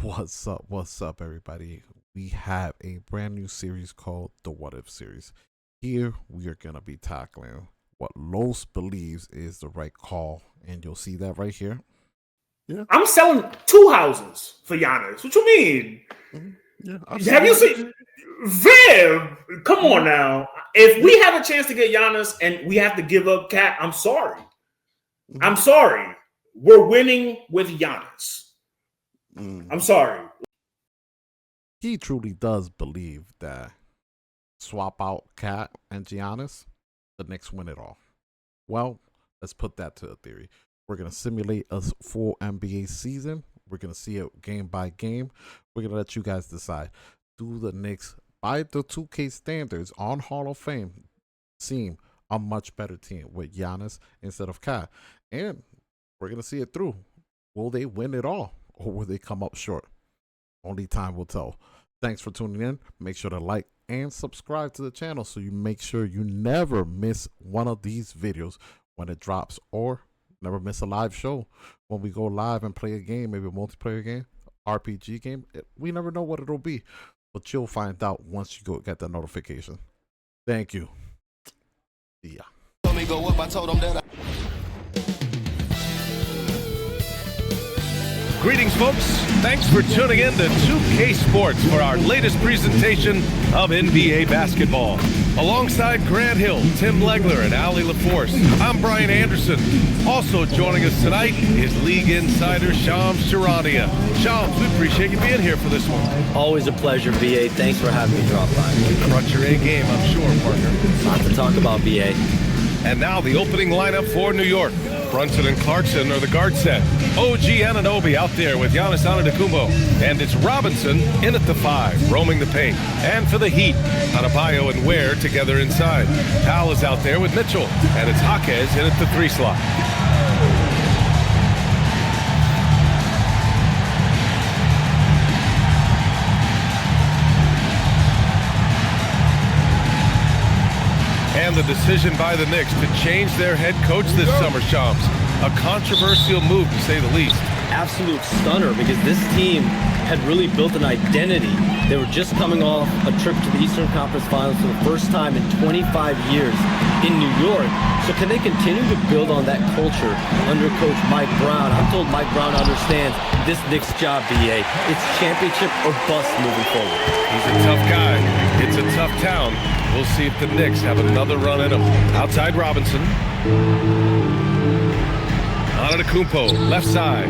What's up, everybody? We have a brand new series called the What If series. Here we are going to be tackling what Los believes is the right call, and you'll see that right here. Yeah. I'm selling 2 houses for Giannis. What you mean? Yeah, have you seen Viv? Come on now. If we have a chance to get Giannis and we have to give up Cat, I'm sorry. I'm sorry. We're winning with Giannis. I'm sorry. He truly does believe that swap out Cat and Giannis, the Knicks win it all. Well, let's put that to a theory. We're going to simulate a full NBA season. We're going to see it game by game. We're going to let you guys decide. Do the Knicks, by the 2K standards on Hall of Fame, seem a much better team with Giannis instead of Cat? And we're going to see it through. Will they win it all, or will they come up short? Only time will tell. Thanks for tuning in. Make sure to like and subscribe to the channel so you make sure you never miss one of these videos when it drops, or never miss a live show when we go live and play a game, maybe a multiplayer game, RPG game. We never know what it'll be, but you'll find out once you get the notification. Thank you. See ya. Let me go up. I told them that. Greetings, folks. Thanks for tuning in to 2K Sports for our latest presentation of NBA basketball. Alongside Grant Hill, Tim Legler, and Ali LaForce, I'm Brian Anderson. Also joining us tonight is League Insider Shams Charania. Shams, we appreciate you being here for this one. Always a pleasure, BA. Thanks for having me drop by. Crunch your A game, I'm sure, partner. Lot to talk about, BA. And now the opening lineup for New York. Brunson and Clarkson are the guard set. OG Anunoby out there with Giannis Antetokounmpo. And it's Robinson in at the 5, roaming the paint. And for the Heat, Adebayo and Ware together inside. Powell is out there with Mitchell. And it's Jaquez in at the 3 slot. And the decision by the Knicks to change their head coach this summer, Shams. A controversial move, to say the least. Absolute stunner, because this team had really built an identity. They were just coming off a trip to the Eastern Conference Finals for the first time in 25 years in New York. So can they continue to build on that culture under Coach Mike Brown? I'm told Mike Brown understands this Knicks job, BA. It's championship or bust moving forward. He's a tough guy. It's a tough town. We'll see if the Knicks have another run in them. Outside Robinson. Antetokounmpo, left side.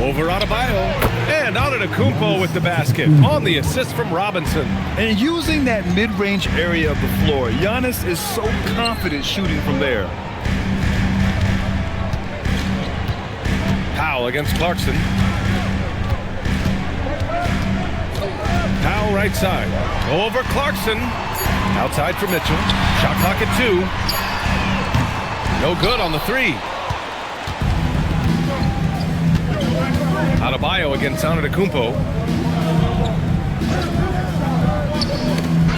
Over Adebayo. And Antetokounmpo with the basket on the assist from Robinson. And using that mid-range area of the floor, Giannis is so confident shooting from there. Powell against Clarkson. Powell right side. Over Clarkson. Outside for Mitchell. Shot clock at 2. No good on the 3. Adebayo against Antetokounmpo.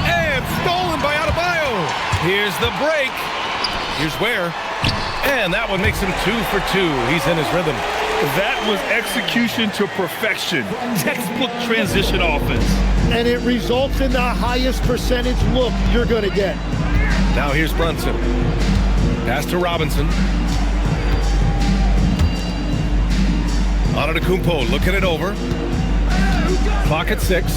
And stolen by Adebayo. Here's the break. Here's Ware. And that one makes him 2 for 2. He's in his rhythm. That was execution to perfection. Textbook transition offense. And it results in the highest percentage look you're going to get. Now here's Brunson. Pass to Robinson. Antetokounmpo looking it over. Clock at 6.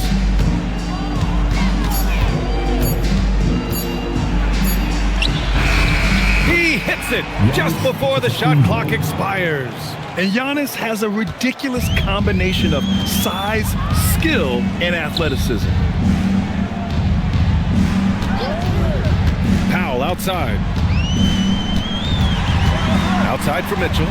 He hits it just before the shot clock expires. And Giannis has a ridiculous combination of size, skill, and athleticism. Powell outside. Outside for Mitchell.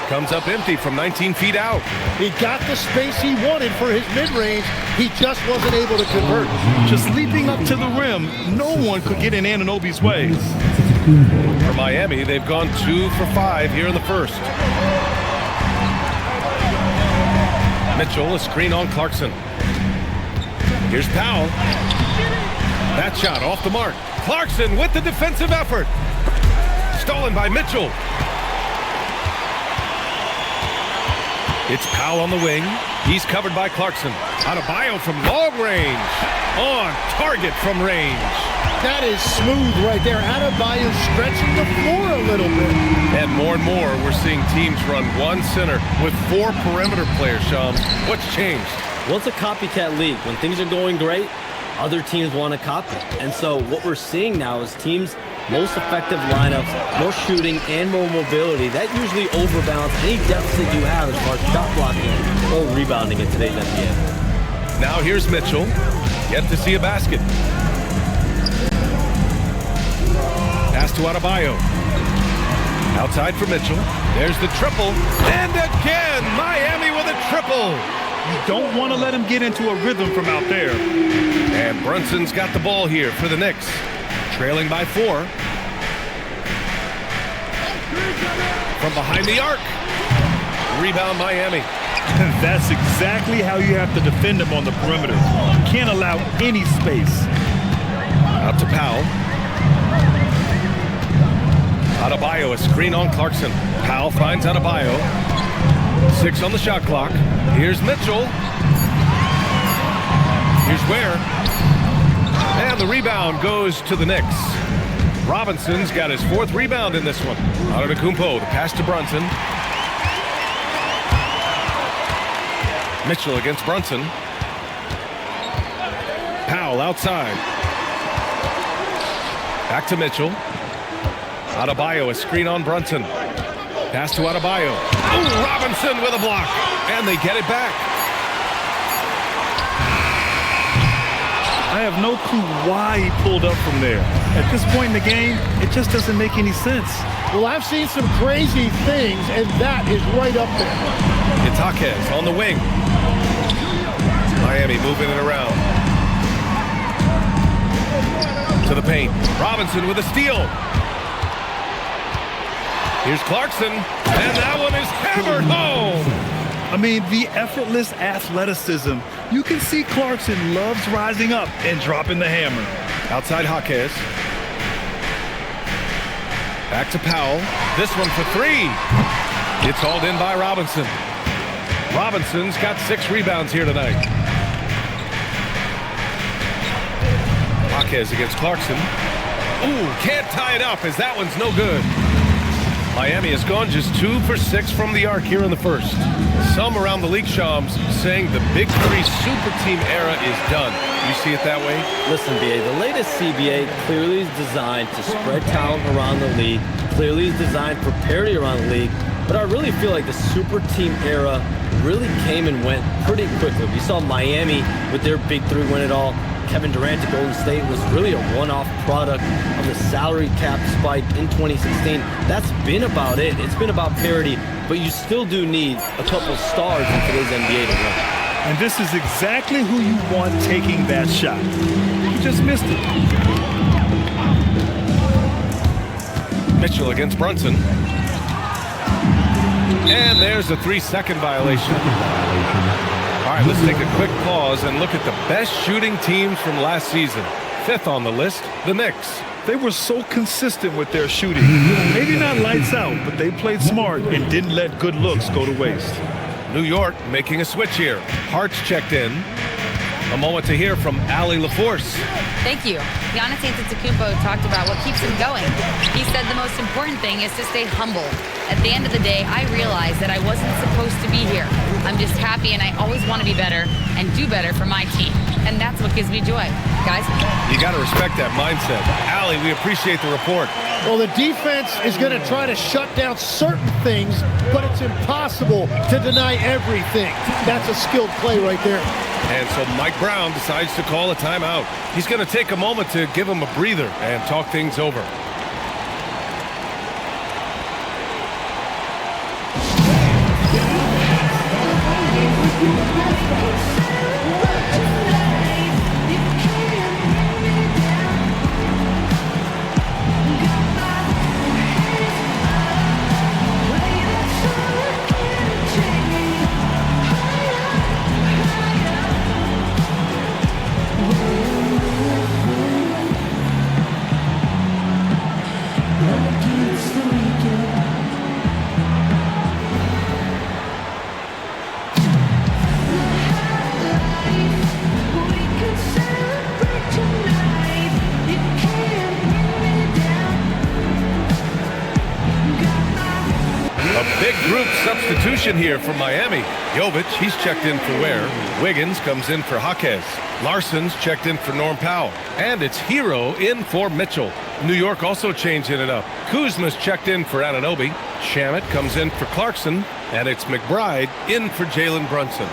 Comes up empty from 19 feet out. He got the space he wanted for his mid-range. He just wasn't able to convert. Just leaping up to the rim, no one could get in Anunoby's way. For Miami, they've gone 2 for 5 here in the first. Mitchell, a screen on Clarkson. Here's Powell. That shot off the mark. Clarkson with the defensive effort. Stolen by Mitchell. It's Powell on the wing. He's covered by Clarkson. Adebayo from long range. On target from range. That is smooth right there. Adebayo stretching the floor a little bit. And more, we're seeing teams run one center with 4 perimeter players, Shams. What's changed? Well, it's a copycat league. When things are going great, other teams want to copy. And so what we're seeing now is teams' most effective lineups, more shooting and more mobility. That usually overbalance any deficit you have as far as shot blocking or rebounding in today's NBA. Now here's Mitchell. Yet to see a basket. Pass to Adebayo. Outside for Mitchell. There's the triple. And again, Miami with a triple. You don't want to let him get into a rhythm from out there. And Brunson's got the ball here for the Knicks. Trailing by 4. From behind the arc. Rebound Miami. That's exactly how you have to defend him on the perimeter. You can't allow any space. Out to Powell. Adebayo, a screen on Clarkson. Powell finds Adebayo. 6 on the shot clock. Here's Mitchell. Here's Ware. And the rebound goes to the Knicks. Robinson's got his 4th rebound in this one. Antetokounmpo, the pass to Brunson. Mitchell against Brunson. Powell outside. Back to Mitchell. Adebayo, a screen on Brunson. Pass to Adebayo. Oh, Robinson with a block. And they get it back. I have no clue why he pulled up from there. At this point in the game, it just doesn't make any sense. Well, I've seen some crazy things, and that is right up there. It's Jaquez on the wing. Miami moving it around. To the paint. Robinson with a steal. Here's Clarkson, and that one is hammered home. I mean, the effortless athleticism. You can see Clarkson loves rising up and dropping the hammer. Outside Jaquez. Back to Powell. This one for 3. It's hauled in by Robinson. Robinson's got 6 rebounds here tonight. Jaquez against Clarkson. Ooh, can't tie it up as that one's no good. Miami has gone just 2 for 6 from the arc here in the first. Some around the league, Shams, saying the Big 3 super team era is done. You see it that way? Listen, BA, the latest CBA clearly is designed to spread talent around the league, clearly is designed for parity around the league, but I really feel like the super team era really came and went pretty quickly. We saw Miami with their Big 3 win it all. Kevin Durant to Golden State was really a one-off product of the salary cap spike in 2016. That's been about it. It's been about parity, but you still do need a couple stars in today's NBA to win. And this is exactly who you want taking that shot. You just missed it. Mitchell against Brunson. And there's a 3-second violation. All right, let's take a quick pause and look at the best shooting teams from last season. 5th on the list, the Knicks. They were so consistent with their shooting. Maybe not lights out, but they played smart and didn't let good looks go to waste. New York making a switch here. Hart's checked in. A moment to hear from Allie LaForce. Thank you. Giannis Antetokounmpo talked about what keeps him going. He said the most important thing is to stay humble. At the end of the day, I realized that I wasn't supposed to be here. I'm just happy, and I always want to be better and do better for my team. And that's what gives me joy. Guys? You got to respect that mindset. Allie, we appreciate the report. Well, the defense is going to try to shut down certain things, but it's impossible to deny everything. That's a skilled play right there. And so Mike Brown decides to call a timeout. He's going to take a moment to give him a breather and talk things over. Group substitution here for Miami. Jovic, he's checked in for Ware. Wiggins comes in for Jaquez. Larson's checked in for Norm Powell. And it's Hero in for Mitchell. New York also changing it up. Kuzma's checked in for Anunoby. Shamet comes in for Clarkson. And it's McBride in for Jalen Brunson.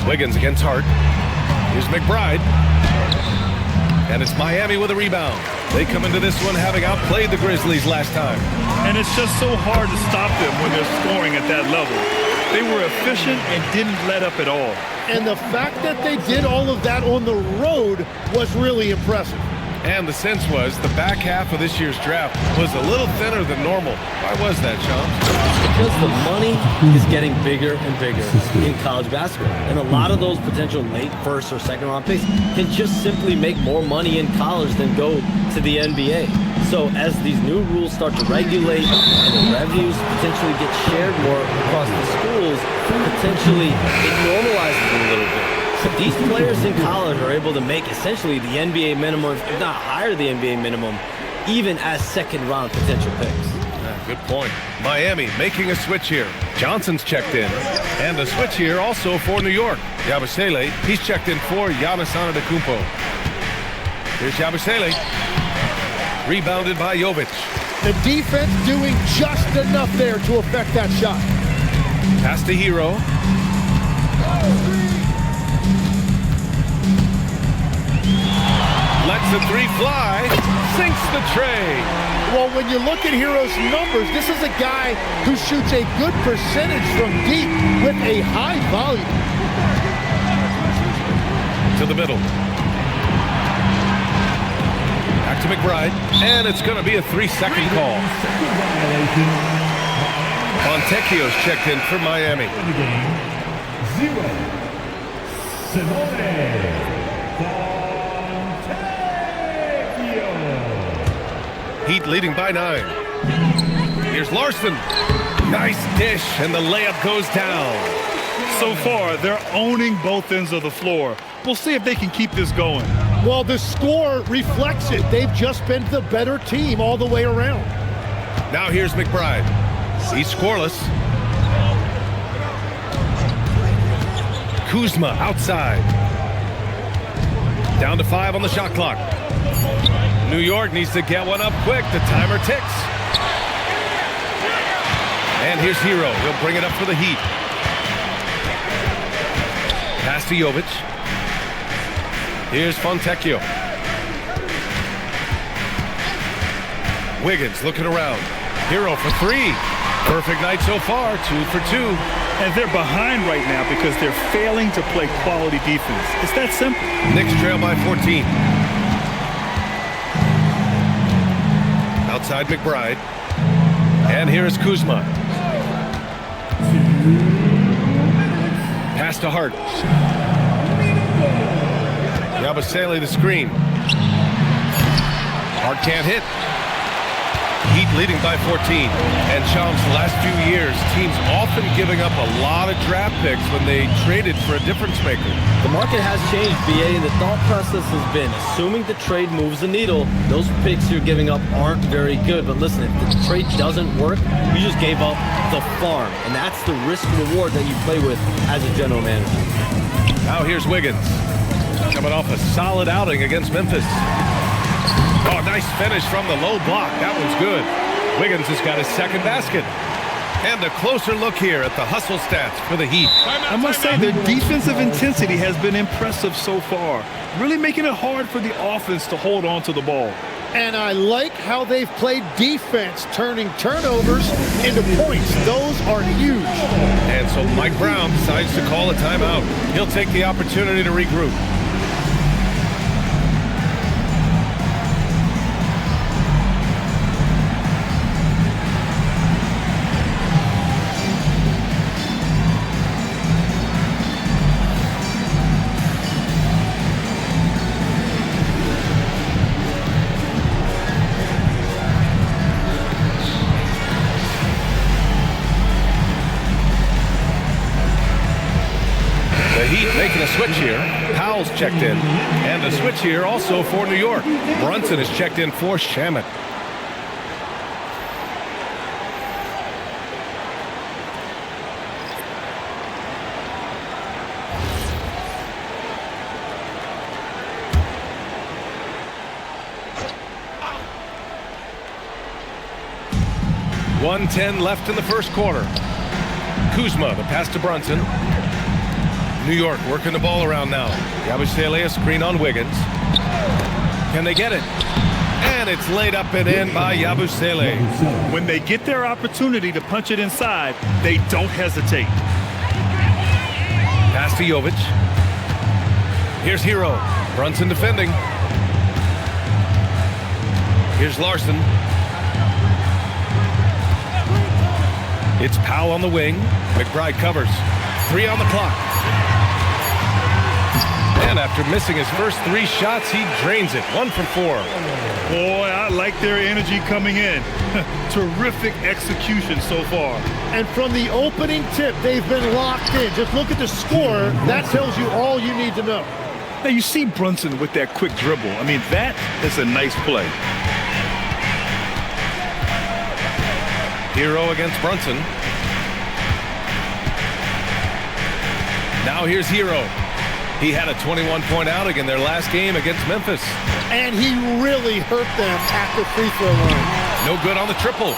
Wiggins against Hart. Here's McBride. And it's Miami with a rebound. They come into this one having outplayed the Grizzlies last time. And it's just so hard to stop them when they're scoring at that level. They were efficient and didn't let up at all. And the fact that they did all of that on the road was really impressive. And the sense was the back half of this year's draft was a little thinner than normal. Why was that, Sean? Because the money is getting bigger and bigger in college basketball. And a lot of those potential late first or second round picks can just simply make more money in college than go to the NBA. So as these new rules start to regulate and the revenues potentially get shared more across the schools, potentially it normalizes it a little bit. But these players in college are able to make essentially the NBA minimum, if not higher the NBA minimum, even as second round potential picks. Good point. Miami making a switch here. Johnson's checked in. And a switch here also for New York. Yabusele, he's checked in for Giannis Antetokounmpo. Here's Yabusele. Rebounded by Jovic. The defense doing just enough there to affect that shot. Pass to Hero. Lets the three fly. Sinks the tray. Well, when you look at Hero's numbers, this is a guy who shoots a good percentage from deep with a high volume. To the middle. Back to McBride. And it's going to be a 3-second call. Fontecchio's checked in for Miami. Heat leading by 9. Here's Larson. Nice dish, and the layup goes down. So far, they're owning both ends of the floor. We'll see if they can keep this going. Well, the score reflects it. They've just been the better team all the way around. Now here's McBride. He's scoreless. Kuzma outside. Down to 5 on the shot clock. New York needs to get one up quick. The timer ticks. And here's Hero. He'll bring it up for the Heat. Pass to Jovic. Here's Fontecchio. Wiggins looking around. Hero for 3. Perfect night so far. 2 for 2. And they're behind right now because they're failing to play quality defense. It's that simple. Knicks trail by 14. Outside McBride. And here is Kuzma. Pass to Hart. Yabusele the screen. Hart can't hit. Heat leading by 14. And Shams, the last few years, teams often giving up a lot of draft picks when they traded for a difference maker. The market has changed, BA, and the thought process has been, assuming the trade moves the needle, those picks you're giving up aren't very good. But listen, if the trade doesn't work, you just gave up the farm. And that's the risk reward that you play with as a general manager. Now here's Wiggins. Coming off a solid outing against Memphis. Oh, nice finish from the low block. That one's good. Wiggins has got his second basket. And a closer look here at the hustle stats for the Heat. I must say their defensive intensity has been impressive so far, really making it hard for the offense to hold on to the ball. And I like how they've played defense, turning turnovers into points. Those are huge. And so Mike Brown decides to call a timeout. He'll take the opportunity to regroup. The Heat making a switch here. Powell's checked in. And a switch here also for New York. Brunson is checked in for Shamet. .110 left in the first quarter. Kuzma, the pass to Brunson. New York working the ball around now. Yabusele, a screen on Wiggins. Can they get it? And it's laid up and in by Yabusele. When they get their opportunity to punch it inside, they don't hesitate. Pass to Jovic. Here's Hero. Brunson defending. Here's Larson. It's Powell on the wing. McBride covers. 3 on the clock. And after missing his first 3 shots, he drains it. 1 for 4. Boy, I like their energy coming in. Terrific execution so far. And from the opening tip, they've been locked in. Just look at the score. That tells you all you need to know. Now, you see Brunson with that quick dribble. I mean, that is a nice play. Hero against Brunson. Now here's Hero. He had a 21-point outing in their last game against Memphis. And he really hurt them at the free throw line. No good on the triple.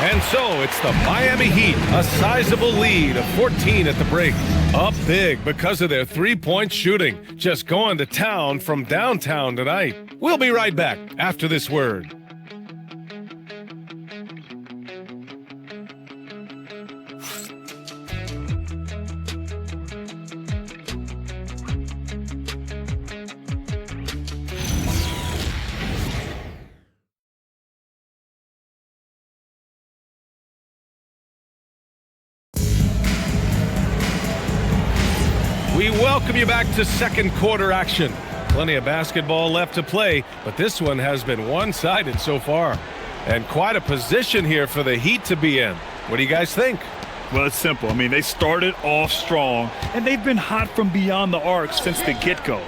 And so it's the Miami Heat, a sizable lead of 14 at the break. Up big because of their three-point shooting. Just going to town from downtown tonight. We'll be right back after this word. We welcome you back to second quarter action. Plenty of basketball left to play, but this one has been one-sided so far. And quite a position here for the Heat to be in. What do you guys think? Well, it's simple. I mean, they started off strong, and they've been hot from beyond the arc since the get-go.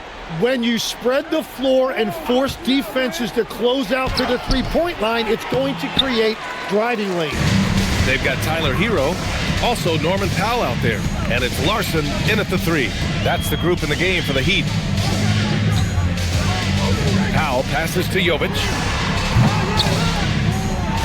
When you spread the floor and force defenses to close out to the three-point line, it's going to create driving lanes. They've got Tyler Hero, also Norman Powell out there, and it's Larson in at the 3. That's the group in the game for the Heat. Powell passes to Jovic.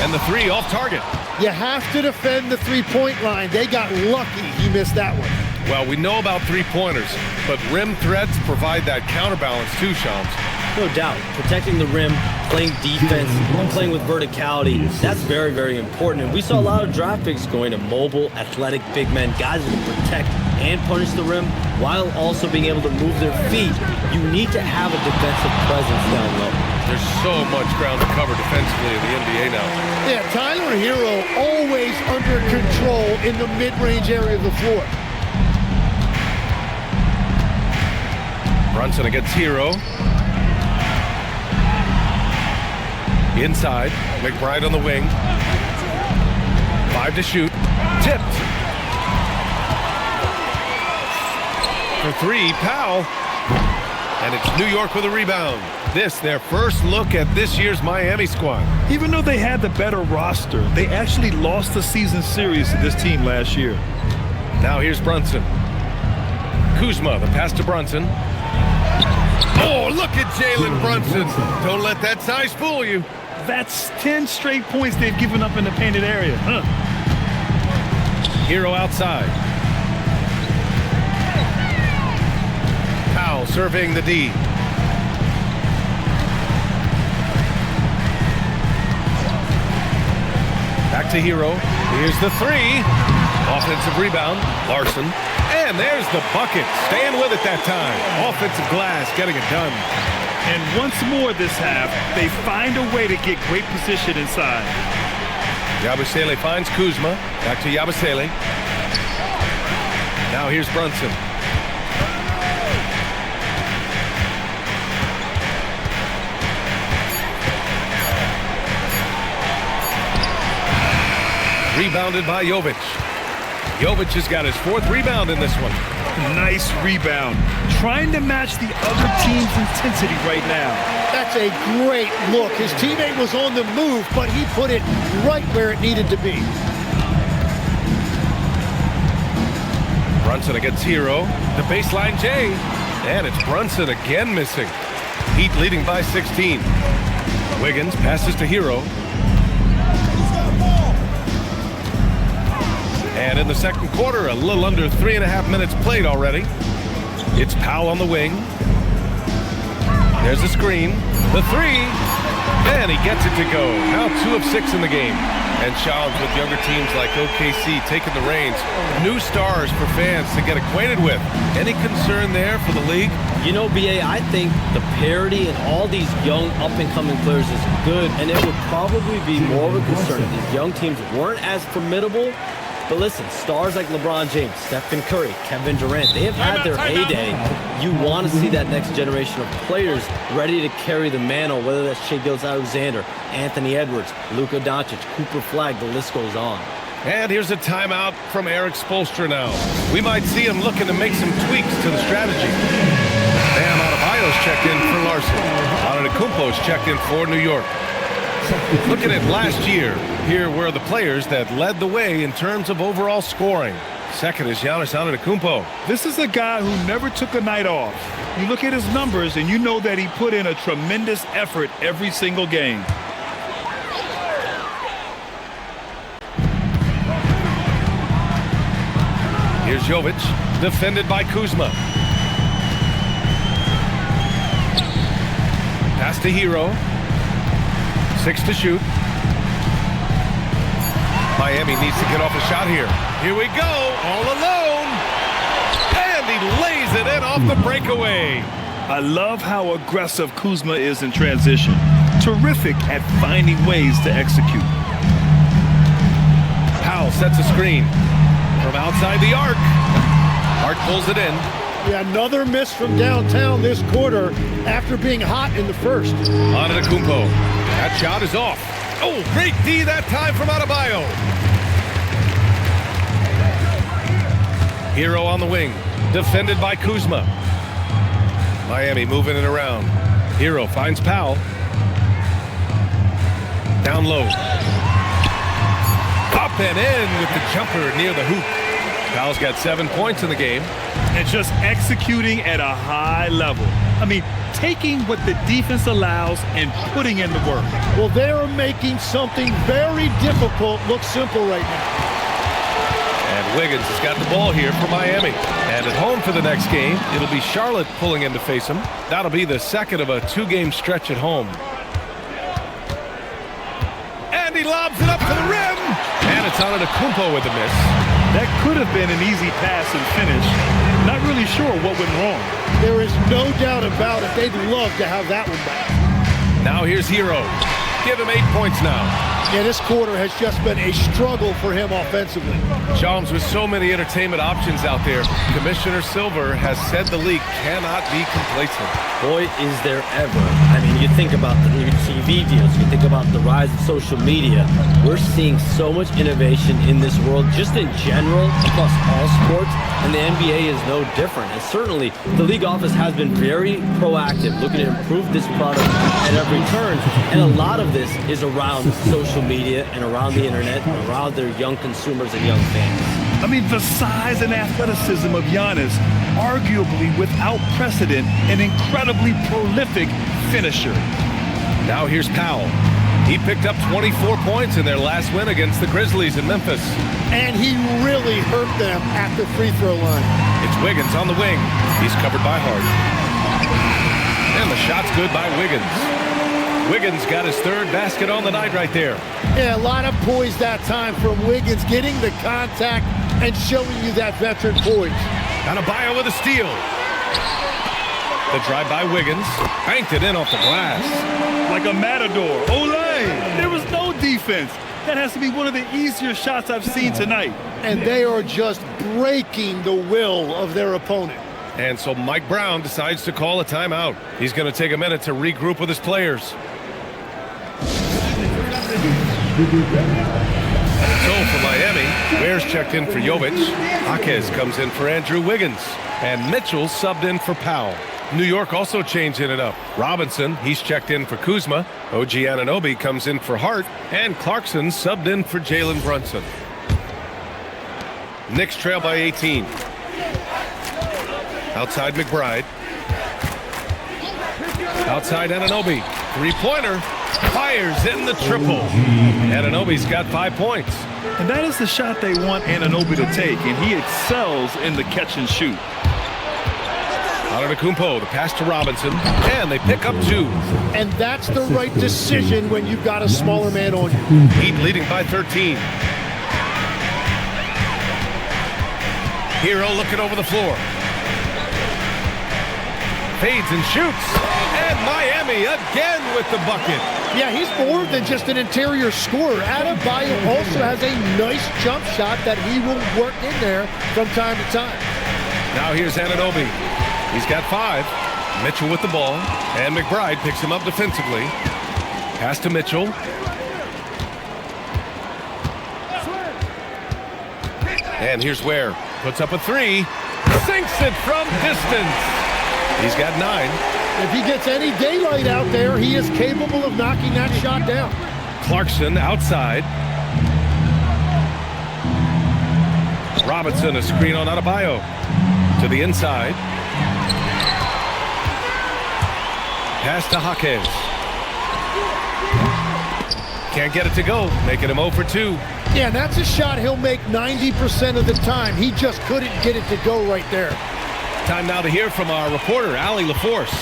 And the 3 off target. You have to defend the three-point line. They got lucky he missed that one. Well, we know about three-pointers, but rim threats provide that counterbalance too, Shams. No doubt. Protecting the rim, playing defense, and playing with verticality, that's very, very important. And we saw a lot of draft picks going to mobile, athletic big men, guys who can protect and punish the rim while also being able to move their feet. You need to have a defensive presence down low. There's so much ground to cover defensively in the NBA now. Yeah, Tyler Hero always under control in the mid-range area of the floor. Brunson against Hero. Inside, McBride on the wing. 5 to shoot. Tipped. For 3, Powell. And it's New York with a rebound. This, their first look at this year's Miami squad. Even though they had the better roster, they actually lost the season series to this team last year. Now here's Brunson. Kuzma, the pass to Brunson. Oh, look at Jalen Brunson. Don't let that size fool you. That's 10 straight points they've given up in the painted area. Hero outside. Powell surveying the D. Back to Hero. Here's the 3. Offensive rebound. Larson. And there's the bucket. Staying with it that time. Offensive glass getting it done. And once more this half, they find a way to get great position inside. Yabusele finds Kuzma. Back to Yabusele. Now here's Brunson. Rebounded by Jovic. Jovic has got his 4th rebound in this one. Nice rebound. Trying to match the other team's intensity right now. That's a great look. His teammate was on the move, but he put it right where it needed to be. Brunson against Hero. The baseline J. And it's Brunson again missing. Heat leading by 16. Wiggins passes to Hero. And in the second quarter, a little under 3.5 minutes played already. It's Powell on the wing. There's a screen. The 3. And he gets it to go. Now 2 of 6 in the game. And Shams with younger teams like OKC taking the reins. New stars for fans to get acquainted with. Any concern there for the league? You know, BA, I think the parity in all these young up-and-coming players is good, and it would probably be more of a concern if these young teams weren't as formidable. But listen, stars like LeBron James, Stephen Curry, Kevin Durant, they have had their heyday. You want to see that next generation of players ready to carry the mantle, whether that's Shai Gilgeous-Alexander, Anthony Edwards, Luka Doncic, Cooper Flag, the list goes on. And here's a timeout from Eric Spoelstra now. We might see him looking to make some tweaks to the strategy. Bam Adebayo's checked in for Larson. Antetokounmpo's checked in for New York. Looking at last year, here were the players that led the way in terms of overall scoring. Second is Giannis Antetokounmpo. This is a guy who never took a night off. You look at his numbers and you know that he put in a tremendous effort every single game. Here's Jovic, defended by Kuzma. Pass to Hero. 6 to shoot. Miami needs to get off a shot here. Here we go, all alone. And he lays it in off the breakaway. I love how aggressive Kuzma is in transition. Terrific at finding ways to execute. Powell sets a screen from outside the arc. Hart pulls it in. Yeah, another miss from downtown this quarter after being hot in the first. Antetokounmpo. That shot is off. Oh, great D that time from Adebayo. Hero on the wing. Defended by Kuzma. Miami moving it around. Hero finds Powell. Down low. Up and in with the jumper near the hoop. Powell's got 7 points in the game. And just executing at a high level. I mean, taking what the defense allows and putting in the work. Well, they are making something very difficult look simple right now. And Wiggins has got the ball here for Miami. And at home for the next game, it'll be Charlotte pulling in to face him. That'll be the second of a 2-game stretch at home. And he lobs it up to the rim. And it's Antetokounmpo with the miss. That could have been an easy pass and finish. Not really sure what went wrong. There is no doubt about it. They'd love to have that one back. Now here's Hero. Give him 8 points now. Yeah, this quarter has just been a struggle for him offensively. Shams, with so many entertainment options out there, Commissioner Silver has said the league cannot be complacent. Boy, is there ever. I mean, you think about the new TV deals, you think about the rise of social media. We're seeing so much innovation in this world, just in general, across all sports, and the NBA is no different. And certainly, the league office has been very proactive, looking to improve this product at every turn. And a lot of this is around social media and around the internet and around their young consumers and young fans. I mean, the size and athleticism of Giannis, arguably without precedent, an incredibly prolific finisher. Now here's Powell. He picked up 24 points in their last win against the Grizzlies in Memphis. And he really hurt them at the free throw line. It's Wiggins on the wing. He's covered by Hart. And the shot's good by Wiggins. Wiggins got his 3rd basket on the night right there. Yeah, a lot of poise that time from Wiggins, getting the contact and showing you that veteran poise. Adebayo with a steal. The drive by Wiggins. Banked it in off the glass. Like a matador. Olay! There was no defense. That has to be one of the easier shots I've seen tonight. And they are just breaking the will of their opponent. And so Mike Brown decides to call a timeout. He's going to take a minute to regroup with his players. So for Miami, Bears checked in for Jovic. Jaquez comes in for Andrew Wiggins. And Mitchell subbed in for Powell. New York also changing it up. Robinson, he's checked in for Kuzma. OG Anunoby comes in for Hart. And Clarkson subbed in for Jalen Brunson. Knicks trail by 18. Outside McBride. Outside Anunoby. Three-pointer. Fires in the triple. Anunoby's got 5 points. And that is the shot they want Anunoby to take, and he excels in the catch and shoot. Antetokounmpo, the pass to Robinson, and they pick up 2. And that's the right decision when you've got a smaller man on you. Heat leading by 13. Hero looking over the floor. Fades and shoots. And Miami again with the bucket. Yeah, he's more than just an interior scorer. Adebayo also has a nice jump shot that he will work in there from time to time. Now here's Anunoby. He's got 5. Mitchell with the ball. And McBride picks him up defensively. Pass to Mitchell. And here's Ware. Puts up a 3. Sinks it from distance. He's got 9. If he gets any daylight out there, he is capable of knocking that shot down. Clarkson outside. Robinson, a screen on Adebayo. To the inside. Pass to Jaquez. Can't get it to go, making him 0 for 2. Yeah, and that's a shot he'll make 90% of the time. He just couldn't get it to go right there. Time now to hear from our reporter, Allie LaForce.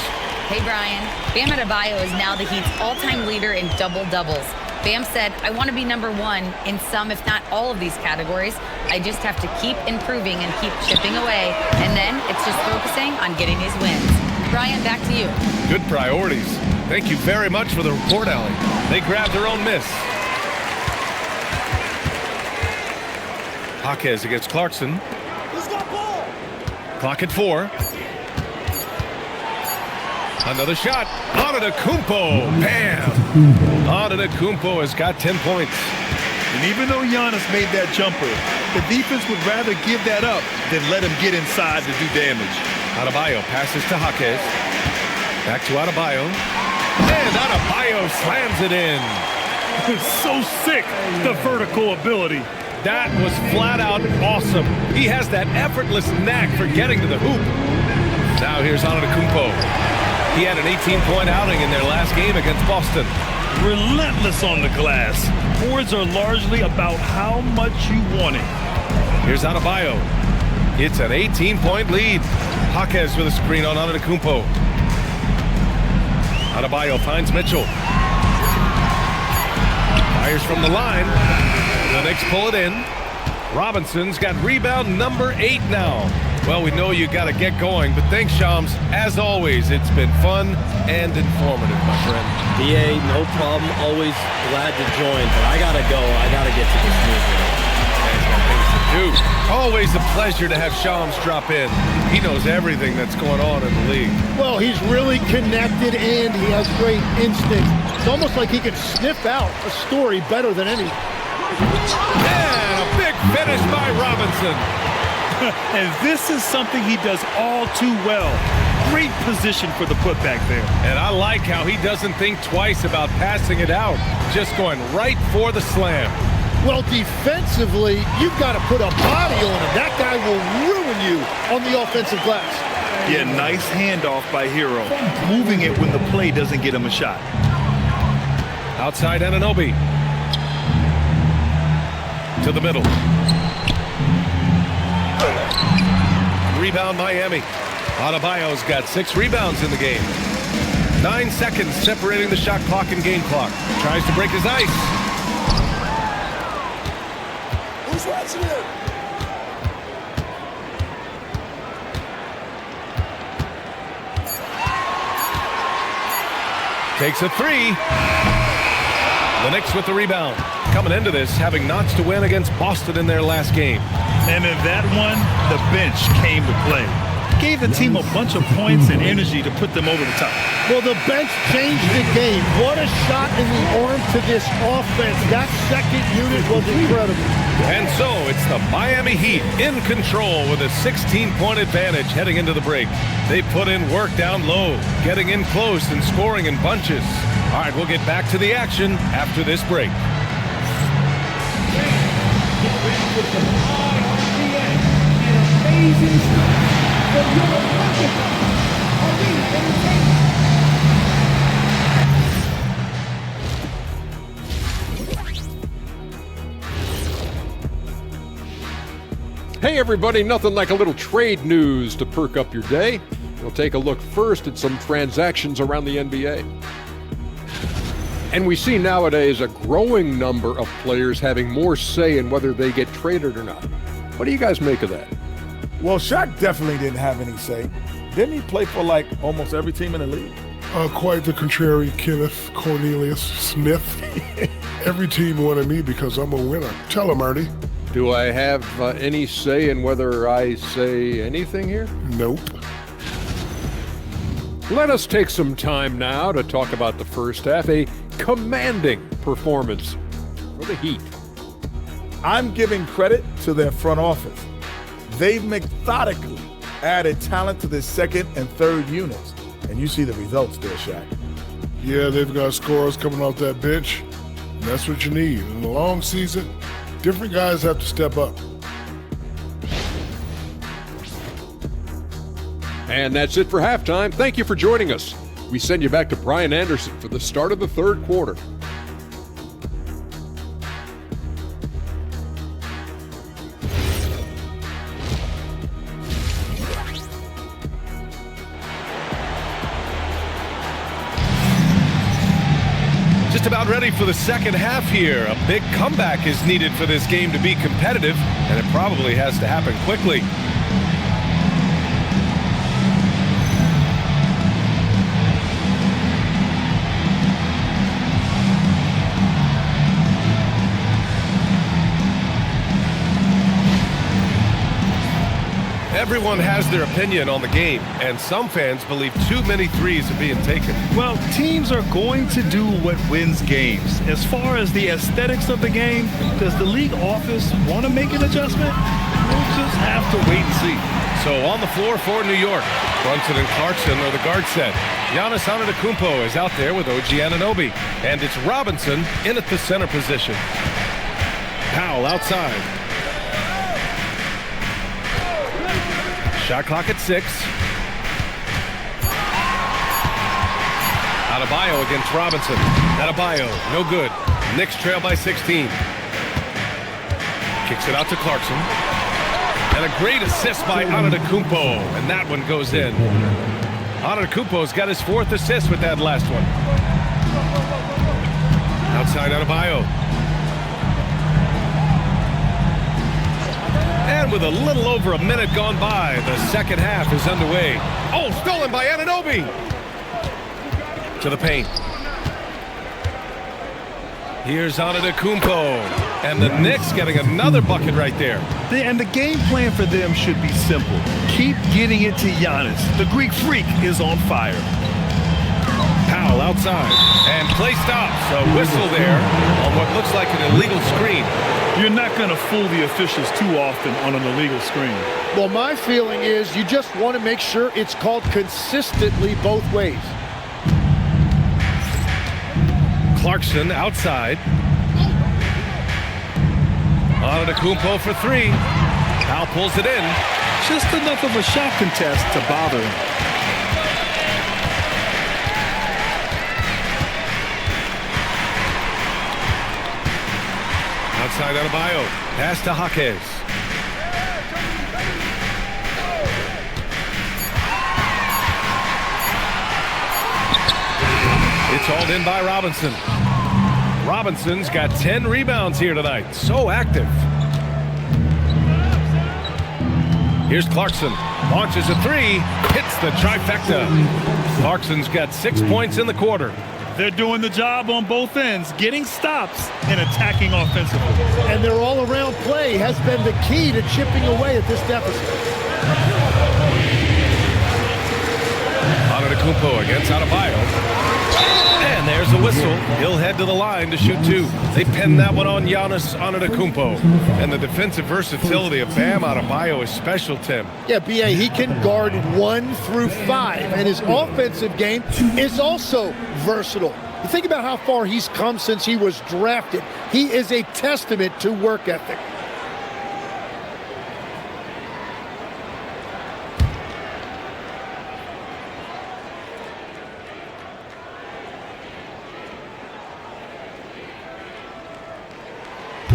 Hey, Brian. Bam Adebayo is now the Heat's all-time leader in double-doubles. Bam said, I want to be number 1 in some, if not all of these categories. I just have to keep improving and keep chipping away. And then it's just focusing on getting these wins. Brian, back to you. Good priorities. Thank you very much for the report, Allie. They grabbed their own miss. Jaquez against Clarkson. Clock at 4. Another shot. Antetokounmpo. Bam! Antetokounmpo has got 10 points. And even though Giannis made that jumper, the defense would rather give that up than let him get inside to do damage. Adebayo passes to Jaquez. Back to Adebayo. And Adebayo slams it in. It's so sick, the vertical ability. That was flat out awesome. He has that effortless knack for getting to the hoop. Now here's Antetokounmpo. He had an 18-point outing in their last game against Boston. Relentless on the glass. Boards are largely about how much you want it. Here's Adebayo. It's an 18-point lead. Jaquez with a screen on Antetokounmpo. Adebayo finds Mitchell. Fires from the line. The Knicks pull it in. Robinson's got rebound number 8 now. Well, we know you got to get going, but thanks, Shams. As always, it's been fun and informative, my friend. DA, no problem. Always glad to join, but I got to go. I got to get to this movie. Dude, always a pleasure to have Shams drop in. He knows everything that's going on in the league. Well, he's really connected and he has great instinct. It's almost like he can sniff out a story better than anyone. And a big finish by Robinson. And this is something he does all too well. Great position for the putback there. And I like how he doesn't think twice about passing it out, just going right for the slam. Well, defensively, you've got to put a body on him. That guy will ruin you on the offensive glass. Yeah, nice handoff by Hero. Moving it when the play doesn't get him a shot. Outside Anunoby. To the middle. Rebound Miami. Adebayo's got 6 rebounds in the game. 9 seconds separating the shot clock and game clock. Tries to break his ice. Who's watching it? Takes a 3. The Knicks with the rebound. Coming into this, having notched to win against Boston in their last game. And in that one, the bench came to play. Gave the team a bunch of points and energy to put them over the top. Well, the bench changed the game. What a shot in the arm to this offense. That second unit was incredible. And so it's the Miami Heat in control with a 16-point advantage heading into the break. They put in work down low, getting in close and scoring in bunches. All right, we'll get back to the action after this break. Hey everybody, nothing like a little trade news to perk up your day. We'll take a look first at some transactions around the NBA. And we see nowadays a growing number of players having more say in whether they get traded or not. What do you guys make of that? Well, Shaq definitely didn't have any say. Didn't he play for like almost every team in the league? Quite the contrary, Kenneth Cornelius Smith. Every team wanted me because I'm a winner. Tell him, Ernie. Do I have any say in whether I say anything here? Nope. Let us take some time now to talk about the first half, a commanding performance for the Heat. I'm giving credit to their front office. They've methodically added talent to their second and third units, and you see the results there, Shaq. Yeah, they've got scorers coming off that bench. And that's what you need. In the long season, different guys have to step up. And that's it for halftime. Thank you for joining us. We send you back to Brian Anderson for the start of the third quarter. Just about ready for the second half here. A big comeback is needed for this game to be competitive, and it probably has to happen quickly. Everyone has their opinion on the game, and some fans believe too many threes are being taken. Well, teams are going to do what wins games. As far as the aesthetics of the game, does the league office want to make an adjustment? We'll just have to wait and see. So on the floor for New York, Brunson and Clarkson are the guard set. Giannis Antetokounmpo is out there with OG Anunoby, and it's Robinson in at the center position. Powell outside. Shot clock at 6. Adebayo against Robinson. Adebayo, no good. Knicks trail by 16. Kicks it out to Clarkson. And a great assist by Antetokounmpo, and that one goes in. Antetokounmpo's got his 4th assist with that last one. Outside Adebayo. And with a little over a minute gone by, the second half is underway. Oh, stolen by Anunoby. To the paint. Here's Antetokounmpo. And the Knicks getting another bucket right there. And the game plan for them should be simple. Keep getting it to Giannis. The Greek freak is on fire. Powell outside. And play stops. A whistle there on what looks like an illegal screen. You're not going to fool the officials too often on an illegal screen. Well, my feeling is you just want to make sure it's called consistently both ways. Clarkson outside. Antetokounmpo for 3. Powell pulls it in. Just enough of a shot contest to bother him. Outside Adebayo. Pass to Jaquez. It's hauled in by Robinson. Robinson's got 10 rebounds here tonight. So active. Here's Clarkson. Launches a 3. Hits the trifecta. Clarkson's got 6 points in the quarter. They're doing the job on both ends, getting stops and attacking offensively. And their all-around play has been the key to chipping away at this deficit. Antetokounmpo against Adebayo. And And there's the whistle. He'll head to the line to shoot 2. They pin that one on Giannis Antetokounmpo. And the defensive versatility of Bam Adebayo is special, Tim. Yeah, B.A., he can guard 1 through 5, and his offensive game is also versatile. You think about how far he's come since he was drafted. He is a testament to work ethic.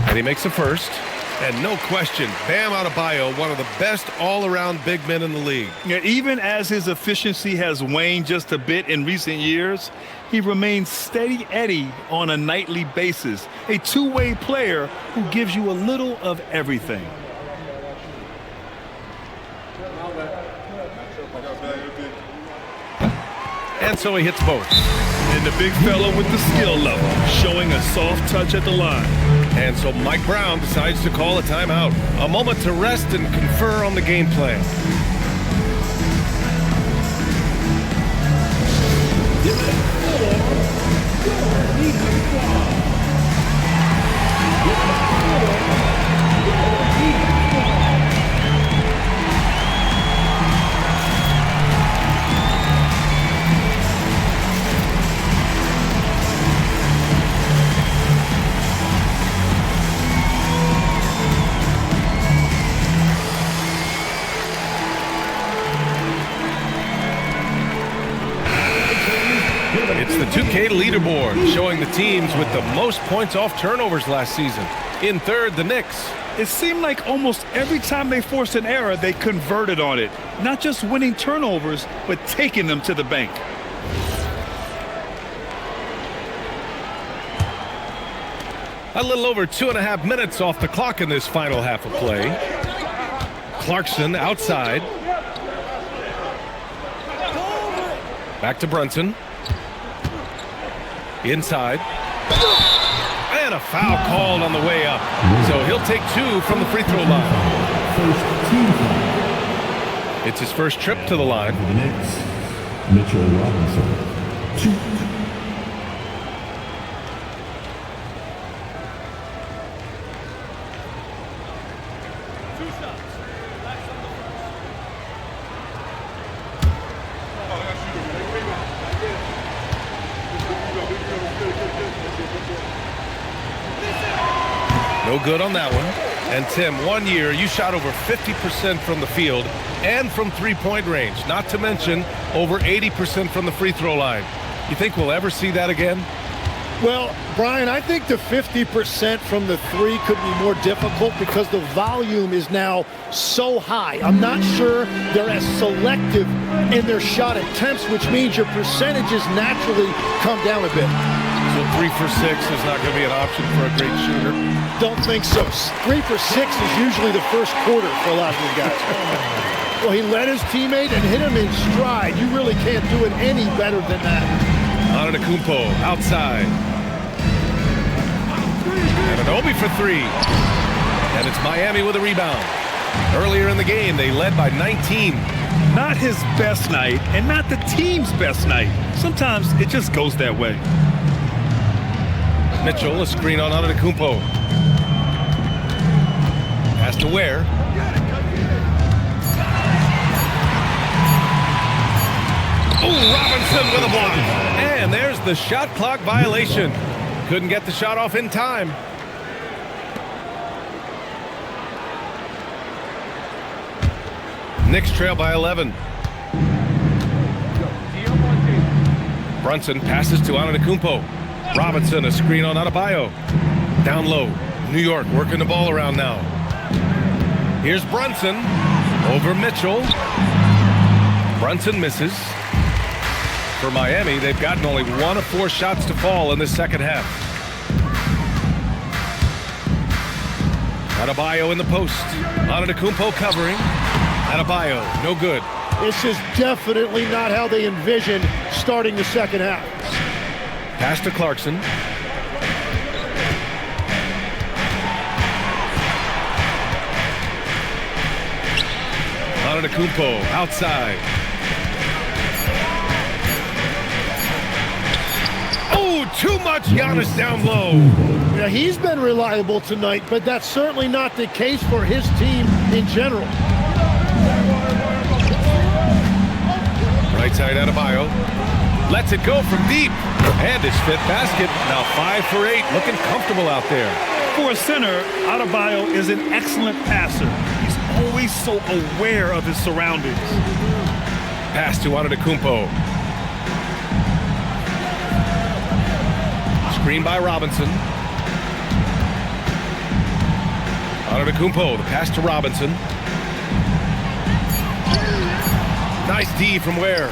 And he makes a first. And no question, Bam Adebayo, one of the best all-around big men in the league. Yeah, even as his efficiency has waned just a bit in recent years, he remains steady Eddie on a nightly basis. A two-way player who gives you a little of everything. And so he hits both. And the big fella with the skill level, showing a soft touch at the line. And so Mike Brown decides to call a timeout. A moment to rest and confer on the game plan. It's the 2K leaderboard showing the teams with the most points off turnovers last season. In third, the Knicks. It seemed like almost every time they forced an error, they converted on it. Not just winning turnovers, but taking them to the bank. A little over 2.5 minutes off the clock in this final half of play. Clarkson outside. Back to Brunson. Inside. And a foul called on the way up. So he'll take 2 from the free throw line. It's his first trip to the line. For the Knicks, Mitchell Robinson. 2. No good on that one. And Tim, 1 year, you shot over 50% from the field and from three-point range, not to mention over 80% from the free throw line. You think we'll ever see that again? Well, Brian, I think the 50% from the 3 could be more difficult because the volume is now so high. I'm not sure they're as selective in their shot attempts, which means your percentages naturally come down a bit. So 3 for 6 is not going to be an option for a great shooter? Don't think so. 3 for 6 is usually the first quarter for a lot of these guys. Well, he led his teammate and hit him in stride. You really can't do it any better than that. Antetokounmpo outside. And an Obi for 3. And it's Miami with a rebound. Earlier in the game, they led by 19. Not his best night and not the team's best night. Sometimes it just goes that way. Mitchell, a screen on Antetokounmpo. Pass to Ware. Oh, Robinson with a block. And there's the shot clock violation. Couldn't get the shot off in time. Knicks trail by 11. Brunson passes to Antetokounmpo. Robinson, a screen on Adebayo. Down low. New York working the ball around now. Here's Brunson. Over Mitchell. Brunson misses. For Miami, they've gotten only 1 of 4 shots to fall in this second half. Adebayo in the post. Antetokounmpo covering. Adebayo, no good. This is definitely not how they envisioned starting the second half. Pass to Clarkson. Antetokounmpo outside. Oh, too much Giannis down low. Yeah, he's been reliable tonight, but that's certainly not the case for his team in general. Right side Adebayo. Lets it go from deep. And his fifth basket. Now 5 for 8. Looking comfortable out there. For a center, Adebayo is an excellent passer. He's always so aware of his surroundings. Pass to Antetokounmpo. Screen by Robinson. Antetokounmpo, the pass to Robinson. Nice D from Ware.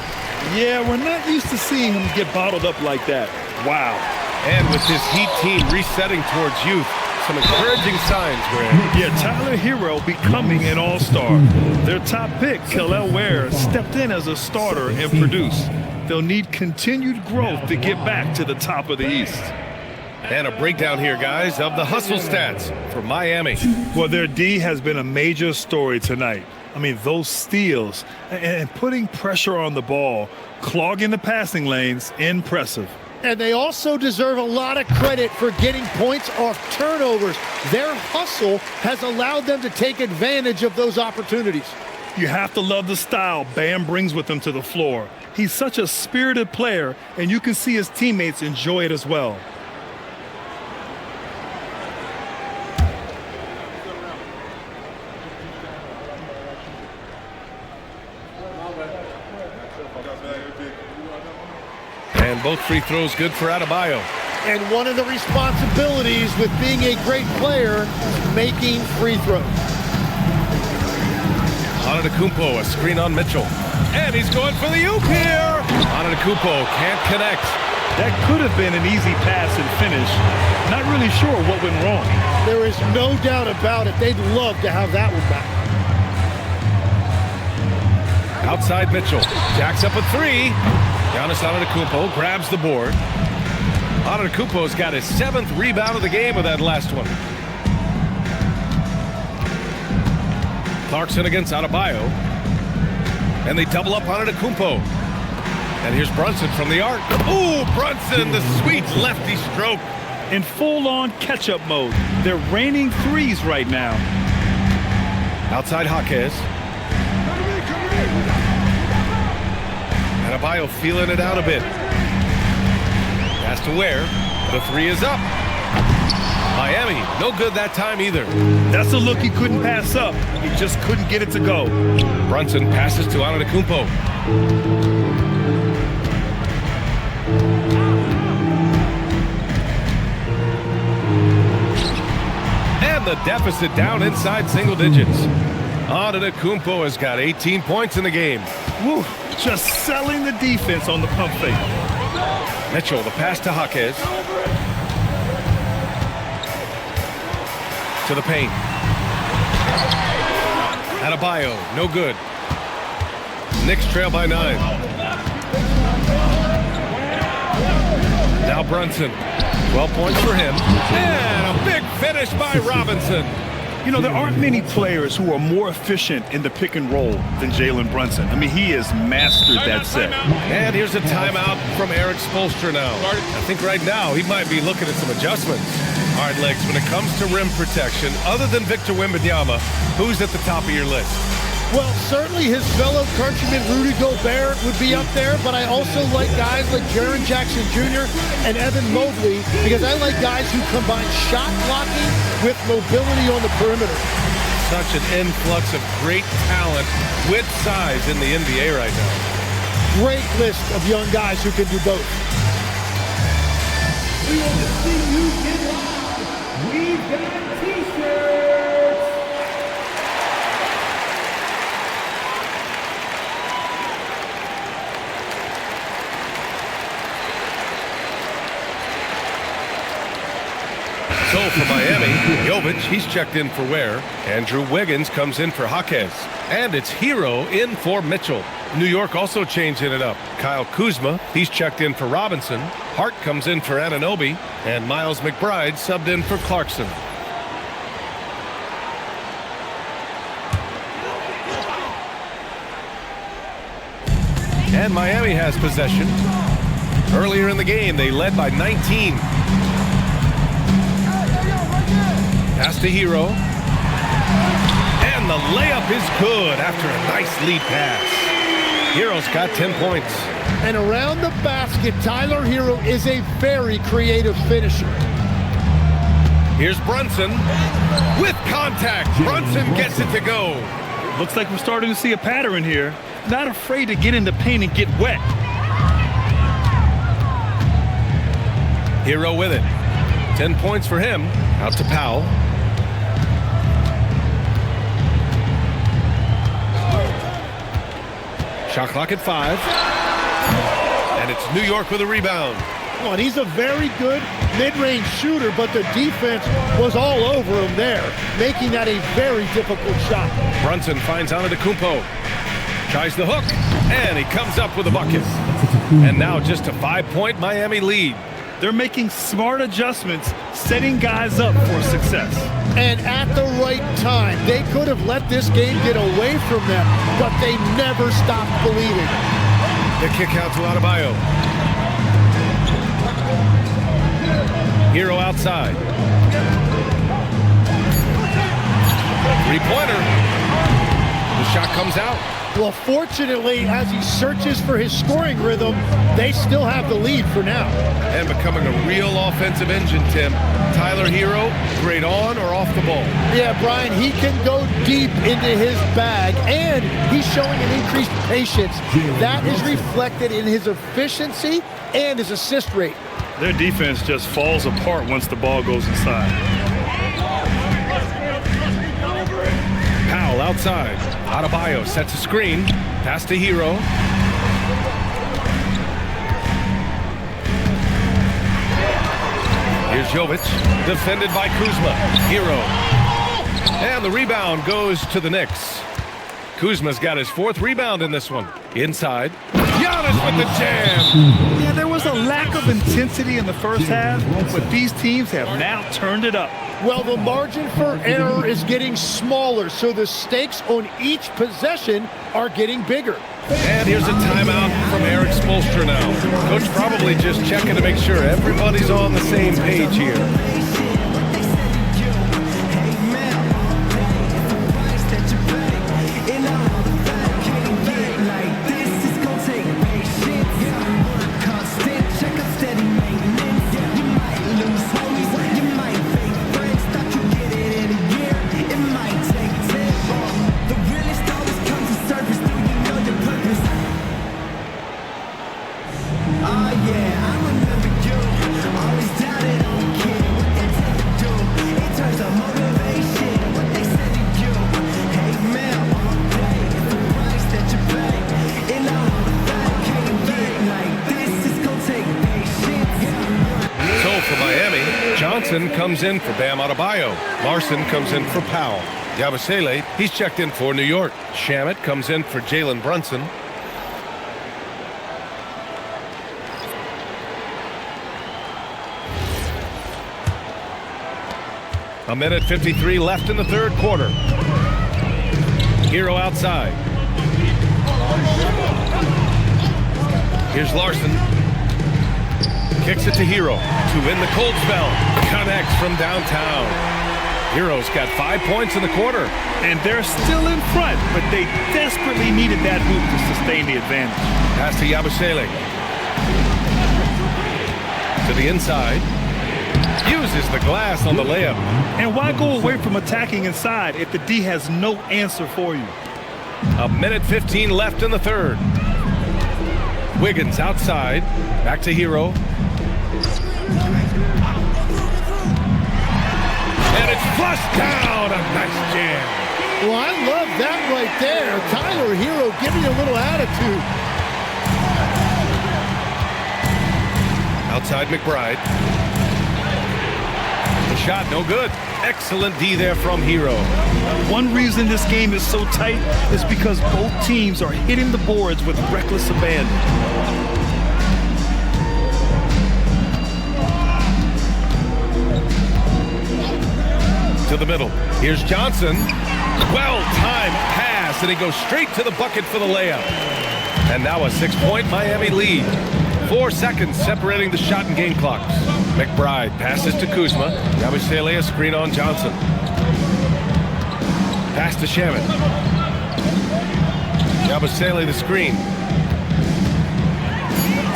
Yeah, we're not used to seeing him get bottled up like that. Wow. And with this Heat team resetting towards youth, some encouraging signs, Grant. Yeah, Tyler Hero becoming an all-star. Their top pick, Kel'el Ware, stepped in as a starter and produced. They'll need continued growth to get back to the top of the East. And a breakdown here, guys, of the hustle stats for Miami. Well, their D has been a major story tonight. I mean, those steals and putting pressure on the ball, clogging the passing lanes, impressive. And they also deserve a lot of credit for getting points off turnovers. Their hustle has allowed them to take advantage of those opportunities. You have to love the style Bam brings with him to the floor. He's such a spirited player, and you can see his teammates enjoy it as well. And both free throws good for Adebayo. And one of the responsibilities with being a great player is making free throws. Antetokounmpo, a screen on Mitchell. And he's going for the oop here. Antetokounmpo can't connect. That could have been an easy pass and finish. Not really sure what went wrong. There is no doubt about it. They'd love to have that one back. Outside Mitchell. Jacks up a three. Giannis Antetokounmpo grabs the board. Antetokounmpo's got his 7th rebound of the game with that last one. Clarkson against Adebayo. And they double up Antetokounmpo. And here's Brunson from the arc. Ooh, Brunson, the sweet lefty stroke. In full-on catch-up mode. They're raining threes right now. Outside Jaquez. Adebayo feeling it out a bit. Pass to Ware. The three is up. Miami, no good that time either. That's a look he couldn't pass up. He just couldn't get it to go. Brunson passes to Antetokounmpo. And the deficit down inside single digits. Antetokounmpo has got 18 points in the game. Woo, just selling the defense on the pump fake. Mitchell, the pass to Jaquez. To the paint. Adebayo, no good. Knicks trail by 9. Now Brunson. 12 points for him. And a big finish by Robinson. You know, there aren't many players who are more efficient in the pick and roll than Jalen Brunson. I mean, he has mastered that set. And here's a timeout from Eric Spoelstra now. I think right now he might be looking at some adjustments. All right, Legs, when it comes to rim protection, other than Victor Wembanyama, who's at the top of your list? Well, certainly his fellow countryman Rudy Gobert would be up there, but I also like guys like Jaren Jackson Jr. and Evan Mobley because I like guys who combine shot blocking with mobility on the perimeter. Such an influx of great talent with size in the NBA right now. Great list of young guys who can do both. We want to see you get live. We've got t-shirts. So for Miami, Jovic, he's checked in for Ware. Andrew Wiggins comes in for Jaquez. And it's Hero in for Mitchell. New York also changing it up. Kyle Kuzma, he's checked in for Robinson. Hart comes in for Anunoby. And Miles McBride subbed in for Clarkson. And Miami has possession. Earlier in the game, they led by 19. Pass to Hero. And the layup is good after a nice lead pass. Hero's got 10 points. And around the basket, Tyler Hero is a very creative finisher. Here's Brunson with contact. Brunson gets it to go. Looks like we're starting to see a pattern here. Not afraid to get in the paint and get wet. Hero with it. 10 points for him. Out to Powell. Shot clock at 5. And it's New York with a rebound. Well, and he's a very good mid-range shooter, but the defense was all over him there, making that a very difficult shot. Brunson finds Antetokounmpo. Tries the hook, and he comes up with a bucket. And now just a 5-point Miami lead. They're making smart adjustments, setting guys up for success. And at the right time, they could have let this game get away from them, but they never stopped believing. The kick out to Adebayo. Hero outside. Three-pointer. The shot comes out. Well, fortunately, as he searches for his scoring rhythm, they still have the lead for now. And becoming a real offensive engine, Tim. Tyler Hero, great on or off the ball. Yeah, Brian, he can go deep into his bag, and he's showing an increased patience. That is reflected in his efficiency and his assist rate. Their defense just falls apart once the ball goes inside. Powell outside. Adebayo sets a screen. Pass to Hero. Here's Jovic. Defended by Kuzma. Hero. And the rebound goes to the Knicks. Kuzma's got his 4th rebound in this one. Inside. Giannis with the jam. Yeah, there was a lack of intensity in the first half, but these teams have now turned it up. Well, the margin for error is getting smaller, so the stakes on each possession are getting bigger. And here's a timeout from Eric Spoelstra now. Coach probably just checking to make sure everybody's on the same page here. Comes in for Bam Adebayo. Larson comes in for Powell. Yabusele, he's checked in for New York. Shamet comes in for Jalen Brunson. A minute 53 left in the third quarter. Hero outside. Here's Larson. Kicks it to Hero to win the cold spell. Connects from downtown. Hero's got 5 points in the quarter. And they're still in front, but they desperately needed that hoop to sustain the advantage. Pass to Yabusele. To the inside. Uses the glass on the layup. And why go away from attacking inside if the D has no answer for you? A minute 15 left in the third. Wiggins outside. Back to Hero. And it's flushed down. A nice jam. Well, I love that right there. Tyler Hero giving a little attitude. Outside McBride. The shot no good. Excellent D there from Hero. One reason this game is so tight is because both teams are hitting the boards with reckless abandon. To the middle. Here's Johnson. Well-timed pass, and he goes straight to the bucket for the layup. And now a 6-point Miami lead. 4 seconds separating the shot and game clocks. McBride passes to Kuzma. Yabusele, a screen on Johnson. Pass to Shaman. Yabusele, the screen.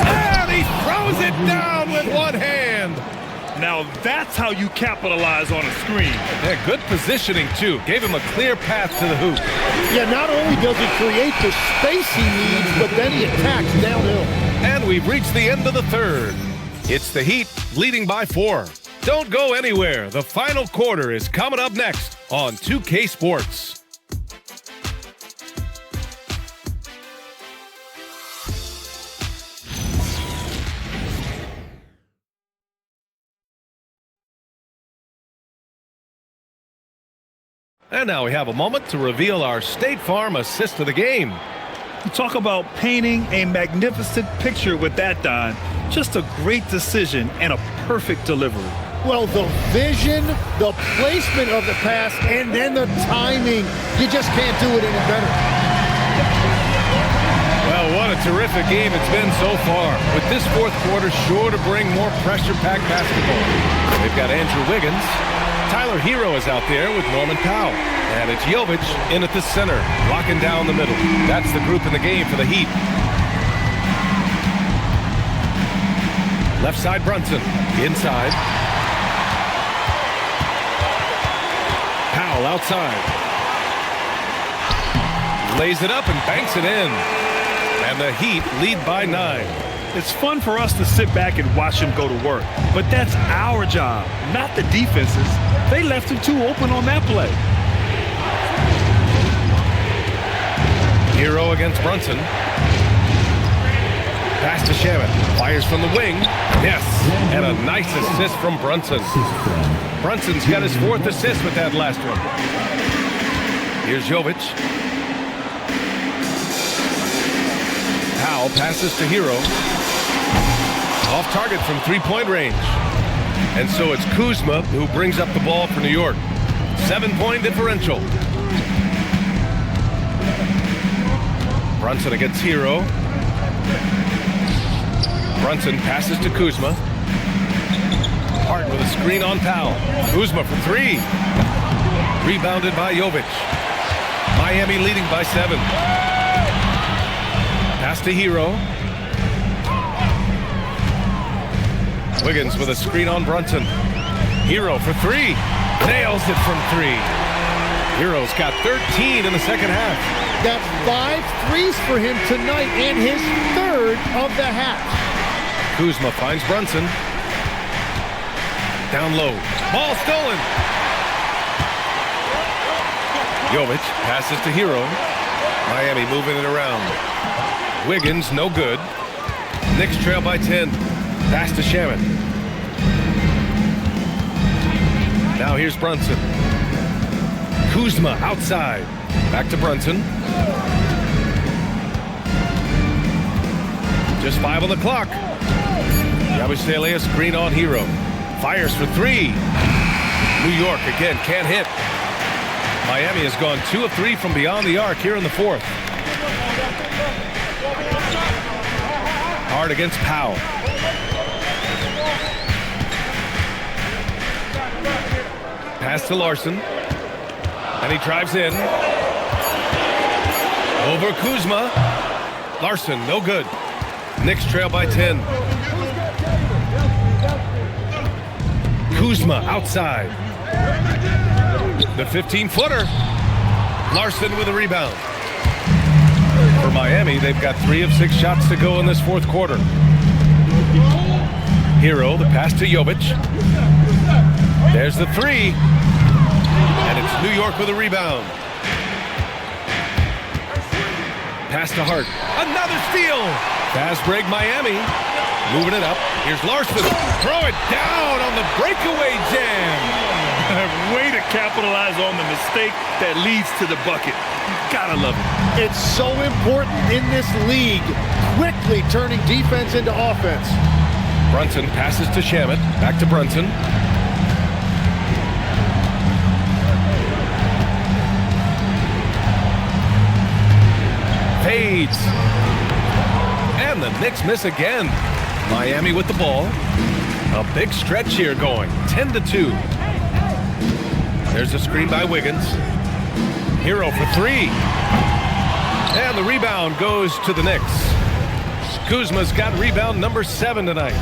And he throws it down with one hand. Now that's how you capitalize on a screen. Yeah, good positioning, too. Gave him a clear path to the hoop. Yeah, not only does he create the space he needs, but then he attacks downhill. And we've reached the end of the third. It's the Heat leading by 4. Don't go anywhere. The final quarter is coming up next on 2K Sports. And now we have a moment to reveal our State Farm assist of the game. You talk about painting a magnificent picture with that, Don. Just a great decision and a perfect delivery. Well, the vision, the placement of the pass, and then the timing. You just can't do it any better. Well, what a terrific game it's been so far. With this fourth quarter sure to bring more pressure-packed basketball. They've got Andrew Wiggins. Tyler Hero is out there with Norman Powell. And it's Jovic in at the center, locking down the middle. That's the group in the game for the Heat. Left side Brunson, inside. Powell outside. Lays it up and banks it in. And the Heat lead by 9. It's fun for us to sit back and watch him go to work. But that's our job, not the defense's. They left him too open on that play. Hero against Brunson. Pass to Shaman. Fires from the wing. Yes. And a nice assist from Brunson. Brunson's got his 4th assist with that last one. Here's Jovic. Powell passes to Hero. Off target from 3-point range. And so it's Kuzma who brings up the ball for New York. 7-point differential. Brunson against Hero. Brunson passes to Kuzma. Hart with a screen on Powell. Kuzma for 3. Rebounded by Jovic. Miami leading by 7. Pass to Hero. Wiggins with a screen on Brunson. Hero for 3. Nails it from 3. Hero's got 13 in the second half. That's 5 threes for him tonight and his 3rd of the half. Kuzma finds Brunson. Down low. Ball stolen. Jovic passes to Hero. Miami moving it around. Wiggins, no good. Knicks trail by 10. Pass to Shaman. Now here's Brunson. Kuzma outside. Back to Brunson. Just 5 on the clock. Yabusele, a screen on Hero. Fires for 3. New York again can't hit. Miami has gone 2 of 3 from beyond the arc here in the 4th. Hard against Powell. Pass to Larson. And he drives in. Over Kuzma. Larson, no good. Knicks trail by 10. Kuzma outside. The 15-footer. Larson with a rebound. For Miami, they've got 3 of 6 shots to go in this 4th quarter. Hero, the pass to Jovic. There's the 3. And it's New York with a rebound. Pass to Hart. Another steal. Fast break Miami. Moving it up. Here's Larson. Throw it down on the breakaway jam. Way to capitalize on the mistake that leads to the bucket. Gotta love it. It's so important in this league. Quickly turning defense into offense. Brunson passes to Shaman. Back to Brunson. Fades. And the Knicks miss again. Miami with the ball. A big stretch here going, 10-2. There's a screen by Wiggins. Hero for three. And the rebound goes to the Knicks. Kuzma's got rebound number 7 tonight.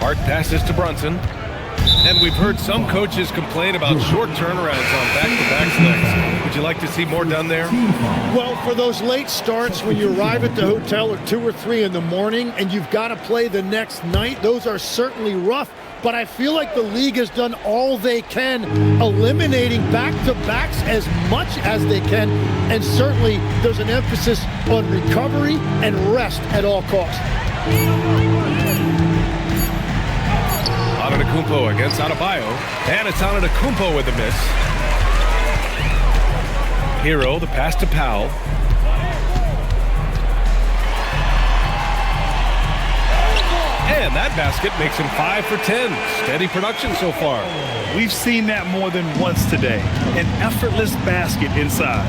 Hart passes to Brunson. And we've heard some coaches complain about short turnarounds on back-to-back legs. Would you like to see more done there? Well, for those late starts when you arrive at the hotel at 2 or 3 in the morning and you've got to play the next night, those are certainly rough. But I feel like the league has done all they can, eliminating back-to-backs as much as they can. And certainly there's an emphasis on recovery and rest at all costs. Antetokounmpo against Adebayo, and it's Antetokounmpo with the miss. Hero, the pass to Powell. And that basket makes him 5 for 10. Steady production so far. We've seen that more than once today. An effortless basket inside.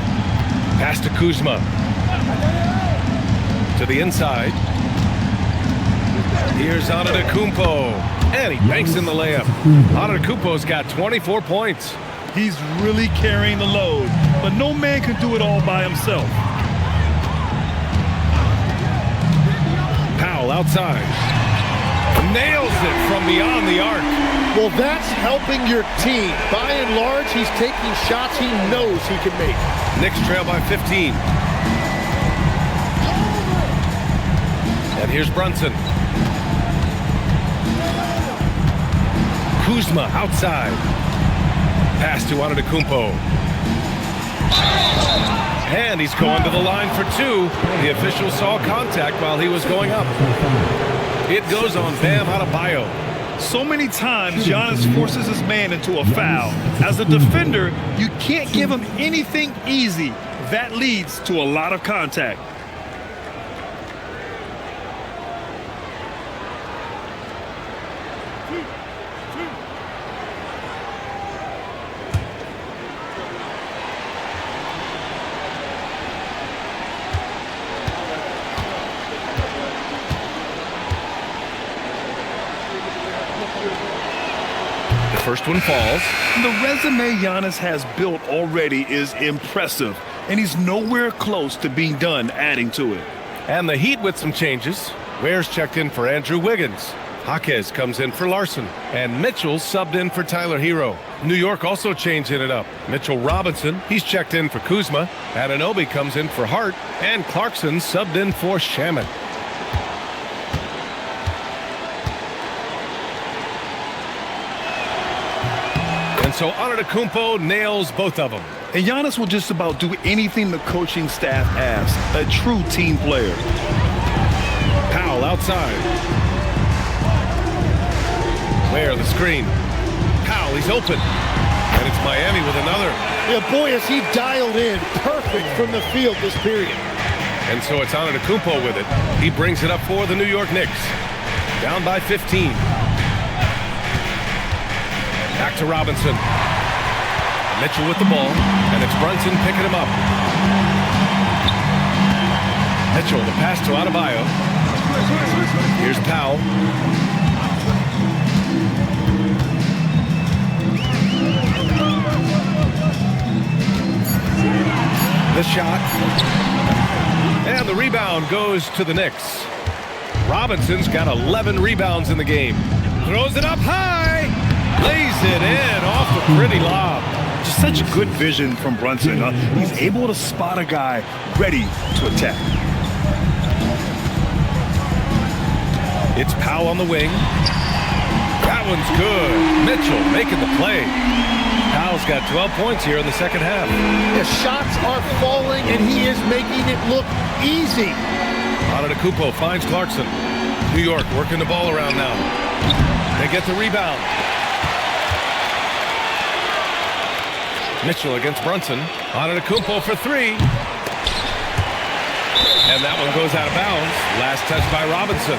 Pass to Kuzma. To the inside. Here's Antetokounmpo. And he banks in the layup. Antetokounmpo's got 24 points. He's really carrying the load, but no man can do it all by himself. Powell outside. Nails it from beyond the arc. Well, that's helping your team. By and large, he's taking shots he knows he can make. Knicks trail by 15. And here's Brunson. Kuzma outside. Pass to Antetokounmpo. And he's going to the line for 2. The official saw contact while he was going up. It goes on Bam Adebayo. So many times Giannis forces his man into a foul. As a defender, you can't give him anything easy. That leads to a lot of contact. First one falls. The resume Giannis has built already is impressive, and he's nowhere close to being done adding to it. And the Heat with some changes. Ware's checked in for Andrew Wiggins. Jaquez comes in for Larson. And Mitchell subbed in for Tyler Hero. New York also changing it up. Mitchell Robinson, he's checked in for Kuzma. Anunoby comes in for Hart. And Clarkson subbed in for Shaman. And so Antetokounmpo nails both of them. And Giannis will just about do anything the coaching staff asks. A true team player. Powell outside. Where the screen. Powell, he's open. And it's Miami with another. Yeah, boy, is he dialed in. Perfect from the field this period. And so it's Antetokounmpo with it. He brings it up for the New York Knicks. Down by 15. Back to Robinson. Mitchell with the ball, and it's Brunson picking him up. Mitchell, the pass to Adebayo. Here's Powell. The shot. And the rebound goes to the Knicks. Robinson's got 11 rebounds in the game. Throws it up high. Lays it in off the pretty lob. Just such good vision from Brunson. He's able to spot a guy ready to attack. It's Powell on the wing. That one's good. Mitchell making the play. Powell's got 12 points here in the second half. The shots are falling, and he is making it look easy. Antetokounmpo finds Clarkson. New York working the ball around now. They get the rebound. Mitchell against Brunson. Antetokounmpo for 3. And that one goes out of bounds. Last touch by Robinson.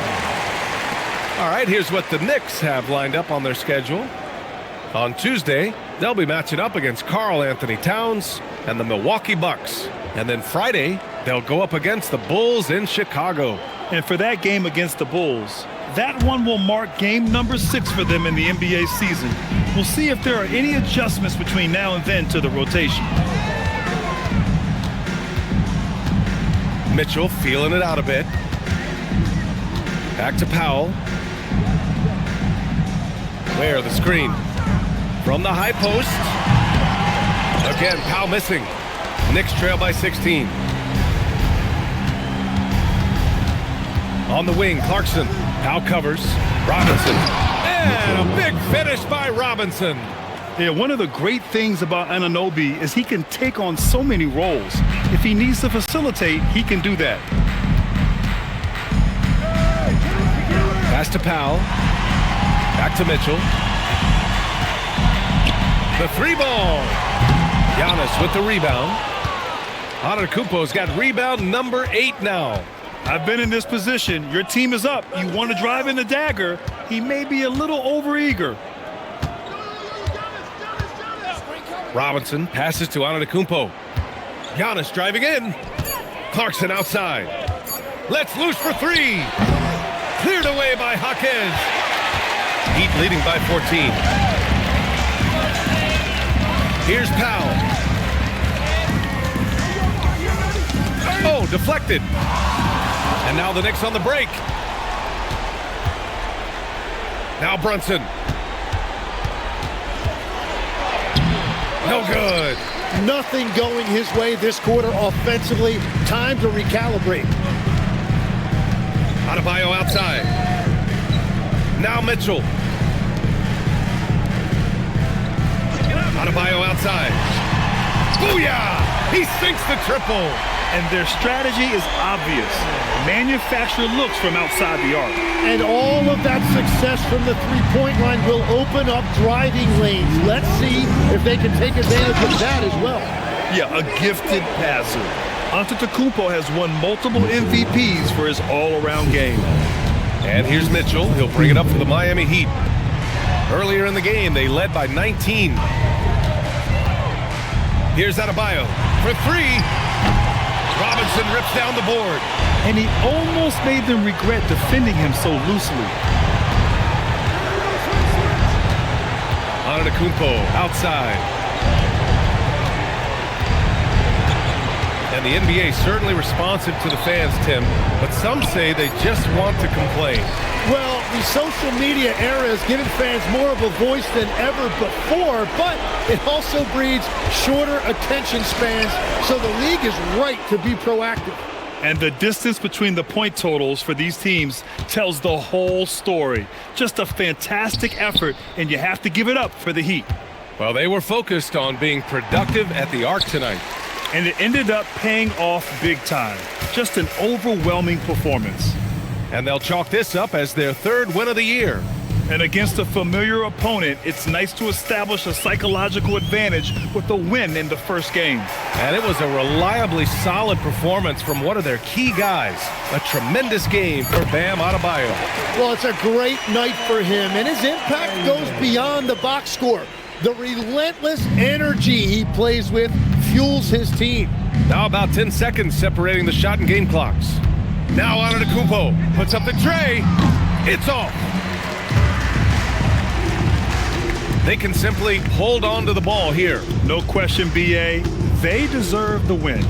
All right, here's what the Knicks have lined up on their schedule. On Tuesday, they'll be matching up against Karl Anthony Towns and the Milwaukee Bucks. And then Friday, they'll go up against the Bulls in Chicago. And for that game against the Bulls, that one will mark game number 6 for them in the NBA season. We'll see if there are any adjustments between now and then to the rotation. Mitchell feeling it out a bit. Back to Powell. Where the screen? From the high post. Again, Powell missing. Knicks trail by 16. On the wing, Clarkson. Powell covers. Robinson. And a big finish by Robinson. Yeah, one of the great things about Anunoby is he can take on so many roles. If he needs to facilitate, he can do that. Pass to Powell. Back to Mitchell. The 3-ball. Giannis with the rebound. Antetokounmpo's got rebound number 8 now. I've been in this position. Your team is up. You want to drive in the dagger. He may be a little overeager. Robinson passes to Antetokounmpo. Giannis driving in. Clarkson outside. Let's loose for 3. Cleared away by Jaquez. Heat leading by 14. Here's Powell. Oh, deflected. And now the Knicks on the break. Now Brunson. No good. Nothing going his way this quarter offensively. Time to recalibrate. Adebayo outside. Now Mitchell. Adebayo outside. Booyah! He sinks the triple. And their strategy is obvious. Manufacture looks from outside the arc. And all of that success from the three-point line will open up driving lanes. Let's see if they can take advantage of that as well. Yeah, a gifted passer. Antetokounmpo has won multiple MVPs for his all-around game. And here's Mitchell. He'll bring it up for the Miami Heat. Earlier in the game, they led by 19. Here's Adebayo for 3. Robinson rips down the board. And he almost made them regret defending him so loosely. Antetokounmpo outside. And the NBA certainly responsive to the fans, Tim, but some say they just want to complain. Well, the social media era has given fans more of a voice than ever before, but it also breeds shorter attention spans, so the league is right to be proactive. And the distance between the point totals for these teams tells the whole story. Just a fantastic effort, and you have to give it up for the Heat. Well, they were focused on being productive at the arc tonight. And it ended up paying off big time. Just an overwhelming performance. And they'll chalk this up as their 3rd win of the year. And against a familiar opponent, it's nice to establish a psychological advantage with a win in the first game. And it was a reliably solid performance from one of their key guys. A tremendous game for Bam Adebayo. Well, it's a great night for him, and his impact goes beyond the box score. The relentless energy he plays with fuels his team. Now about 10 seconds separating the shot and game clocks. Now Antetokounmpo puts up the tray. It's off. They can simply hold on to the ball here. No question, BA. They deserve the win.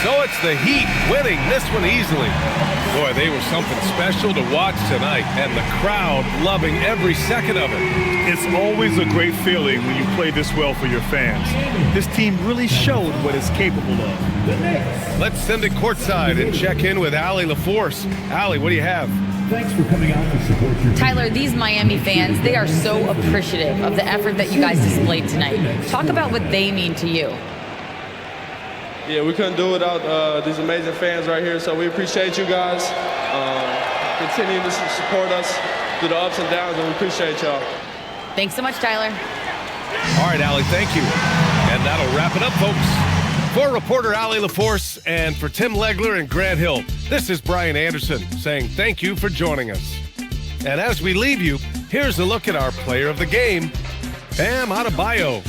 So it's the Heat winning this one easily. Boy, they were something special to watch tonight, and the crowd loving every second of it. It's always a great feeling when you play this well for your fans. This team really showed what it's capable of. Let's send it courtside and check in with Allie LaForce. Allie, what do you have? Thanks for coming out to support your team. Tyler, these Miami fans, they are so appreciative of the effort that you guys displayed tonight. Talk about what they mean to you. Yeah, we couldn't do it without these amazing fans right here, so we appreciate you guys. Continue to support us through the ups and downs, and we appreciate y'all. Thanks so much, Tyler. All right, Allie, thank you. And that'll wrap it up, folks. For reporter Allie LaForce and for Tim Legler and Grant Hill, this is Brian Anderson saying thank you for joining us. And as we leave you, here's a look at our player of the game, Bam Adebayo.